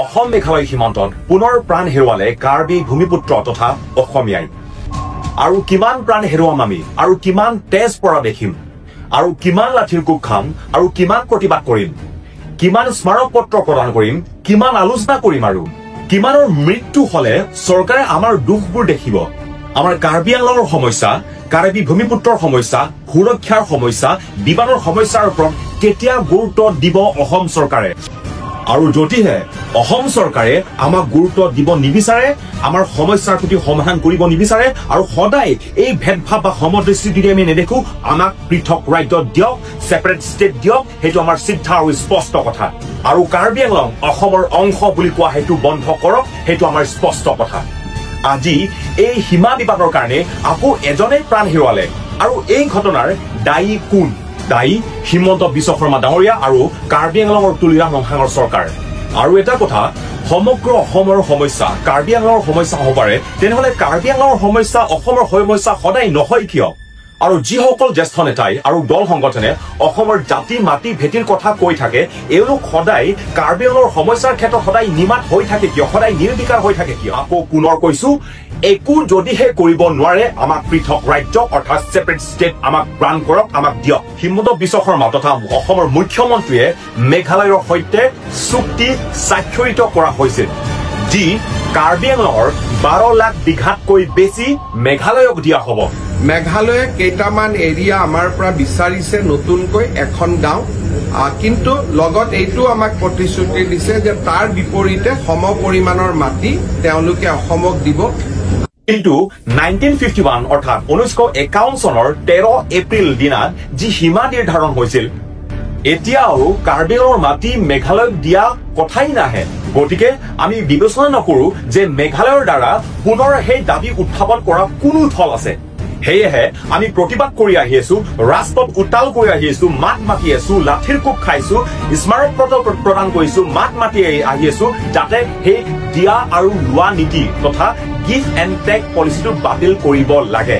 অসম মেঘালয় সীমান্তত পুনৰ প্ৰাণ হেৰুৱালে কাৰ্বি ভূমিপুত্ৰ তথা অসমীয়াই আৰু কিমান প্ৰাণ হেৰুৱাম আমি আৰু কিমান তেজ পৰা দেখিম আৰু কিমান লাঠিৰ কোব খাম আৰু কিমান প্ৰতিবাদ কৰিম কিমান স্মাৰক পত্ৰ প্ৰদান কৰিম কিমান আলোচনা কৰিম আৰু কিমানৰ মৃত্যু হলে চৰকাৰে আমাৰ দুখবোৰ দেখিব আমাৰ কাৰ্বি আংলঙৰ সমস্যা কাৰ্বি ভূমিপুত্ৰৰ সমস্যা সুৰক্ষাৰ সমস্যা বিমানৰ সমস্যাৰ ওপৰত কেতিয়া গুৰুত্ব দিব অসম চৰকাৰে আৰু যদিহে অসম চৰকাৰে আমাক গুৰুত্ব দিব নিবিচাৰে আমাৰ সমস্যাৰ প্ৰতি সমাধান কৰিব নিবিচাৰে আৰু সদায় এই ভেদভাৱ বা সমদৃষ্টি যদি আমি নেদেখো আমাক পৃথক ৰাজ্য দিয়ক সেপাৰেট ষ্টেট দিয়ক সেইটো আমাৰ সিদ্ধা আৰু স্পষ্ট কথা আৰু কাৰ্বি আংলং অসমৰ অংশ বুলি কোৱা সেইটো বন্ধ কৰক সেইটো আমাৰ স্পষ্ট কথা আজি এই সীমা বিবাদৰ কাৰণে আকৌ এজনে প্ৰাণ হেৰুৱালে আৰু এই ঘটনাৰ দায়ী কোন দায়ী হিমন্ত বিশ্ব শৰ্মা ডাঙৰীয়া আৰু কাৰ্বি আংলঙৰ তুলিৰা নংহাঙৰ চৰকাৰ আৰু এটা কথা সমগ্ৰ অসমৰ সমস্যা কাৰ্বি আংলঙৰ সমস্যা হ'ব পাৰে তেনেহলে কাৰ্বি আংলঙৰ সমস্যা অসমৰ সমস্যা সদায় নহয় কিয় আৰু যিসকল জ্যেষ্ঠ নেতাই আৰু দল সংগঠনে অসমৰ জাতি মাটি ভেটিৰ কথা কৈ থাকে এওঁলোক সদায় কাৰ্বি আংলঙৰ সমস্যাৰ ক্ষেত্ৰত সদায় নিমাত হৈ থাকে কিয় সদায় নিৰ্বিকাৰ হৈ থাকে কিয় আকৌ পুনৰ কৈছো একো যদিহে কৰিব নোৱাৰে আমাক পৃথক ৰাজ্য অৰ্থাৎ সেপাৰেট ষ্টেট আমাক প্ৰাণ কৰক আমাক দিয়ক হিমন্ত বিশ্ব শৰ্মা তথা অসমৰ মুখ্যমন্ত্ৰীয়ে মেঘালয়ৰ সৈতে চুক্তি স্বাক্ষৰিত কৰা হৈছিল যি কাৰ্বি আংলঙৰ 12 লাখ বিঘাতকৈ বেছি মেঘালয়ক দিয়া হ'ব মেঘালয়ে কেইটামান এৰিয়া আমাৰ পৰা বিচাৰিছে নতুনকৈ এখন গাঁও কিন্তু লগত এইটো আমাক প্ৰতিশ্ৰুতি দিছে যে তাৰ বিপৰীতে সম পৰিমাণৰ মাটি তেওঁলোকে অসমক দিব কিন্তু 1951 অৰ্থাৎ 1951 চনৰ 13 এপ্ৰিল দিনাত যি সীমা নিৰ্ধাৰণ হৈছিল এতিয়াও কাৰ্বি আংলঙৰ মাটি মেঘালয়ক দিয়া কথাই নাহে গতিকে আমি বিবেচনা নকৰো যে মেঘালয়ৰ দ্বাৰা পুনৰ সেই দাবী উত্থাপন কৰা কোনো থল আছে হেয়েহে আমি প্ৰতিবাদ কৰি আহি আছো ৰাষ্ট্ৰত উত্তাল কৰি আহি আছো মাত মাতি আছো লাঠিৰ কোব খাইছো স্মাৰক পত্ৰ প্ৰদান কৰিছো মাত মাতি আহি আছো যাতে সেই দিয়া আৰু লোৱা নীতি তথা গিভ এণ্ড টেক পলিচিটো বাতিল কৰিব লাগে